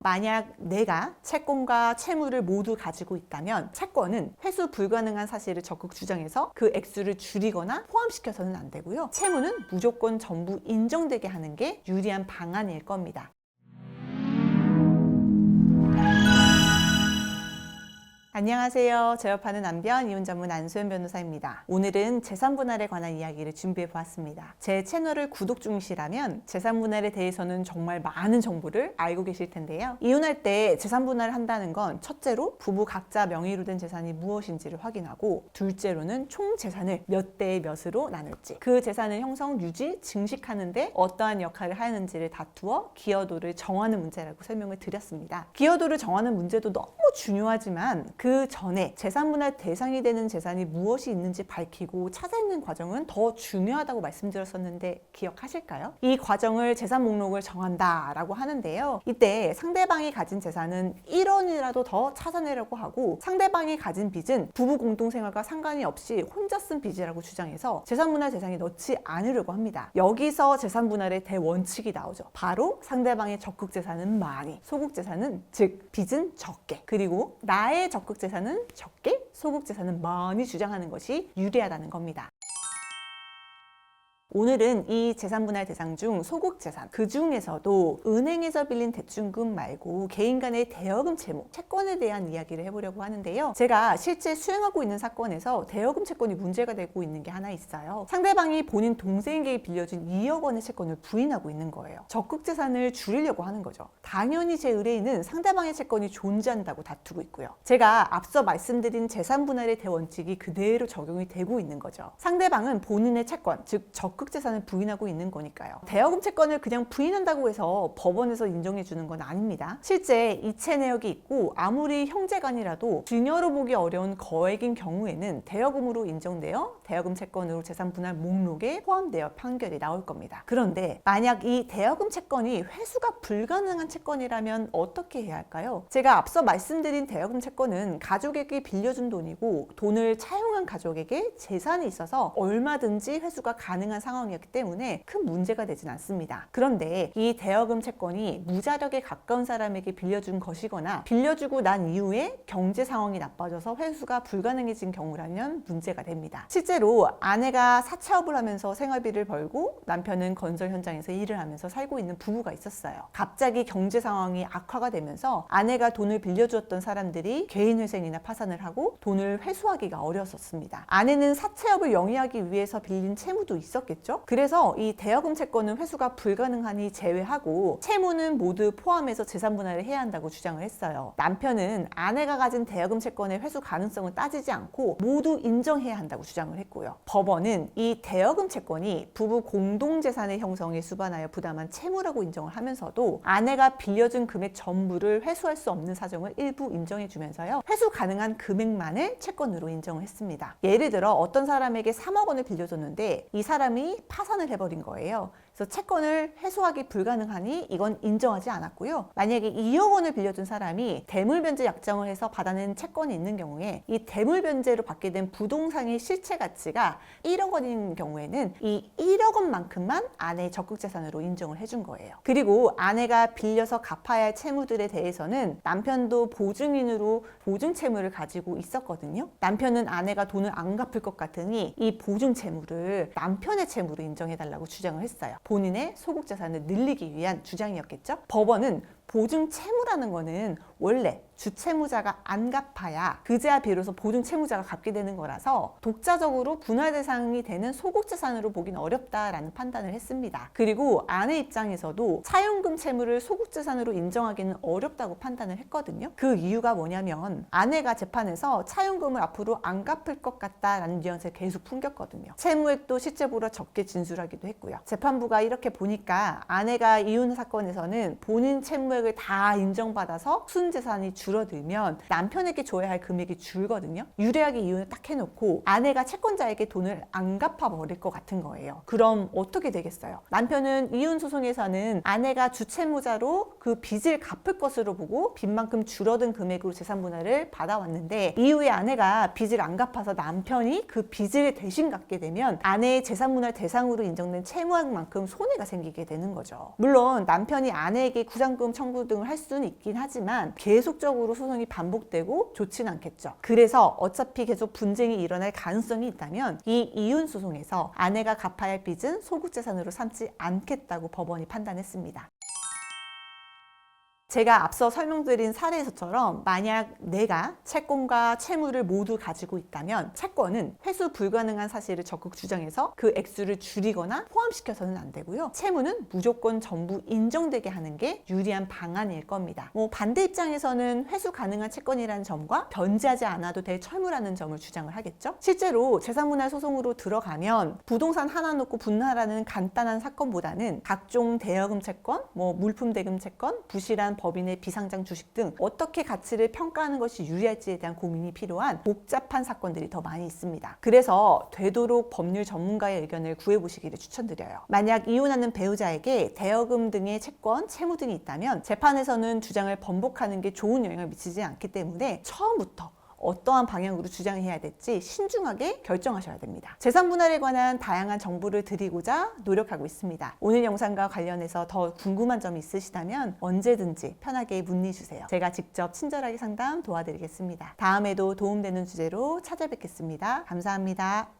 만약 내가 채권과 채무를 모두 가지고 있다면 채권은 회수 불가능한 사실을 적극 주장해서 그 액수를 줄이거나 포함시켜서는 안 되고요. 채무는 무조건 전부 인정되게 하는 게 유리한 방안일 겁니다. 안녕하세요. 재협하는 남편 이혼 전문 안수연 변호사입니다. 오늘은 재산분할에 관한 이야기를 준비해 보았습니다. 제 채널을 구독 중이시라면 재산분할에 대해서는 정말 많은 정보를 알고 계실 텐데요. 이혼할 때 재산분할을 한다는 건 첫째로 부부 각자 명의로 된 재산이 무엇인지를 확인하고, 둘째로는 총 재산을 몇 대의 몇으로 나눌지, 그 재산을 형성, 유지, 증식하는데 어떠한 역할을 하는지를 다투어 기여도를 정하는 문제라고 설명을 드렸습니다. 기여도를 정하는 문제도 너무 중요하지만 그 전에 재산분할 대상이 되는 재산이 무엇이 있는지 밝히고 찾아내는 과정은 더 중요하다고 말씀드렸었는데 기억하실까요? 이 과정을 재산 목록을 정한다라고 하는데요. 이때 상대방이 가진 재산은 1원이라도 더 찾아내려고 하고, 상대방이 가진 빚은 부부 공동생활과 상관이 없이 혼자 쓴 빚이라고 주장해서 재산분할 대상에 넣지 않으려고 합니다. 여기서 재산분할의 대원칙이 나오죠. 바로 상대방의 적극재산은 많이, 소극재산은, 즉 빚은 적게, 그리고 나의 적극재산은 적게, 소극재산은 많이 주장하는 것이 유리하다는 겁니다. 오늘은 이 재산분할 대상 중 소극재산, 그 중에서도 은행에서 빌린 대출금 말고 개인 간의 대여금 채무, 채권에 대한 이야기를 해보려고 하는데요. 제가 실제 수행하고 있는 사건에서 대여금 채권이 문제가 되고 있는 게 하나 있어요. 상대방이 본인 동생에게 빌려준 2억 원의 채권을 부인하고 있는 거예요. 적극재산을 줄이려고 하는 거죠. 당연히 제 의뢰인은 상대방의 채권이 존재한다고 다투고 있고요. 제가 앞서 말씀드린 재산분할의 대원칙이 그대로 적용이 되고 있는 거죠. 상대방은 본인의 채권, 즉 적극재산을 부인하고 있는 거니까요. 대여금 채권을 그냥 부인한다고 해서 법원에서 인정해 주는 건 아닙니다. 실제 이체 내역이 있고 아무리 형제간이라도 증여로 보기 어려운 거액인 경우에는 대여금으로 인정되어 대여금 채권으로 재산분할 목록에 포함되어 판결이 나올 겁니다. 그런데 만약 이 대여금 채권이 회수가 불가능한 채권이라면 어떻게 해야 할까요? 제가 앞서 말씀드린 대여금 채권은 가족에게 빌려준 돈이고, 돈을 차용한 가족에게 재산이 있어서 얼마든지 회수가 가능한 상황이었기 때문에 큰 문제가 되진 않습니다. 그런데 이 대여금 채권이 무자력에 가까운 사람에게 빌려준 것이거나 빌려주고 난 이후에 경제 상황이 나빠져서 회수가 불가능해진 경우라면 문제가 됩니다. 실제로 아내가 사채업을 하면서 생활비를 벌고 남편은 건설 현장에서 일을 하면서 살고 있는 부부가 있었어요. 갑자기 경제 상황이 악화가 되면서 아내가 돈을 빌려주었던 사람들이 개인회생이나 파산을 하고 돈을 회수하기가 어려웠습니다. 아내는 사채업을 영위하기 위해서 빌린 채무도 있었겠죠. 그래서 이 대여금 채권은 회수가 불가능하니 제외하고 채무는 모두 포함해서 재산분할을 해야 한다고 주장을 했어요. 남편은 아내가 가진 대여금 채권의 회수 가능성을 따지지 않고 모두 인정해야 한다고 주장을 했고요. 법원은 이 대여금 채권이 부부 공동재산의 형성에 수반하여 부담한 채무라고 인정을 하면서도 아내가 빌려준 금액 전부를 회수할 수 없는 사정을 일부 인정해 주면서요, 회수 가능한 금액만을 채권으로 인정을 했습니다. 예를 들어 어떤 사람에게 3억 원을 빌려줬는데 이 사람이 파산을 해버린 거예요. 그래서 채권을 회수하기 불가능하니 이건 인정하지 않았고요. 만약에 2억 원을 빌려준 사람이 대물변제 약정을 해서 받아낸 채권이 있는 경우에 이 대물변제로 받게 된 부동산의 실체 가치가 1억 원인 경우에는 이 1억 원만큼만 아내의 적극재산으로 인정을 해준 거예요. 그리고 아내가 빌려서 갚아야 할 채무들에 대해서는 남편도 보증인으로 보증채무를 가지고 있었거든요. 남편은 아내가 돈을 안 갚을 것 같으니 이 보증채무를 남편의 채무로 인정해달라고 주장을 했어요. 본인의 소극재산을 늘리기 위한 주장이었겠죠. 법원은 보증 채무라는 거는 원래 주채무자가 안 갚아야 그제야 비로소 보증 채무자가 갚게 되는 거라서 독자적으로 분할 대상이 되는 소극재산으로 보긴 어렵다라는 판단을 했습니다. 그리고 아내 입장에서도 차용금 채무를 소극재산으로 인정하기는 어렵다고 판단을 했거든요. 그 이유가 뭐냐면 아내가 재판에서 차용금을 앞으로 안 갚을 것 같다라는 뉘앙스를 계속 풍겼거든요. 채무액도 실제보다 적게 진술하기도 했고요. 재판부가 이렇게 보니까 아내가 이혼 사건에서는 본인 채무액을 다 인정받아서 순재산이 줄어들면 남편에게 줘야 할 금액이 줄거든요. 유리하게 이혼을 딱 해놓고 아내가 채권자에게 돈을 안 갚아버릴 것 같은 거예요. 그럼 어떻게 되겠어요? 남편은 이혼 소송에서는 아내가 주채무자로 그 빚을 갚을 것으로 보고 빚만큼 줄어든 금액으로 재산분할을 받아왔는데, 이후에 아내가 빚을 안 갚아서 남편이 그 빚을 대신 갚게 되면 아내의 재산분할 대상으로 인정된 채무액만큼 손해가 생기게 되는 거죠. 물론 남편이 아내에게 구상금 청구 청구 등을 할 수는 있긴 하지만 계속적으로 소송이 반복되고 좋지는 않겠죠. 그래서 어차피 계속 분쟁이 일어날 가능성이 있다면 이 이혼 소송에서 아내가 갚아야 할 빚은 소극재산으로 삼지 않겠다고 법원이 판단했습니다. 제가 앞서 설명드린 사례에서처럼 만약 내가 채권과 채무를 모두 가지고 있다면 채권은 회수 불가능한 사실을 적극 주장해서 그 액수를 줄이거나 포함시켜서는 안 되고요. 채무는 무조건 전부 인정되게 하는 게 유리한 방안일 겁니다. 반대 입장에서는 회수 가능한 채권이라는 점과 변제하지 않아도 될 철무라는 점을 주장을 하겠죠. 실제로 재산분할 소송으로 들어가면 부동산 하나 놓고 분할하는 간단한 사건보다는 각종 대여금 채권, 물품 대금 채권, 부실한 법인의 비상장 주식 등 어떻게 가치를 평가하는 것이 유리할지에 대한 고민이 필요한 복잡한 사건들이 더 많이 있습니다. 그래서 되도록 법률 전문가의 의견을 구해보시기를 추천드려요. 만약 이혼하는 배우자에게 대여금 등의 채권, 채무 등이 있다면 재판에서는 주장을 번복하는 게 좋은 영향을 미치지 않기 때문에 처음부터 어떠한 방향으로 주장해야 될지 신중하게 결정하셔야 됩니다. 재산 분할에 관한 다양한 정보를 드리고자 노력하고 있습니다. 오늘 영상과 관련해서 더 궁금한 점이 있으시다면 언제든지 편하게 문의 주세요. 제가 직접 친절하게 상담 도와드리겠습니다. 다음에도 도움되는 주제로 찾아뵙겠습니다. 감사합니다.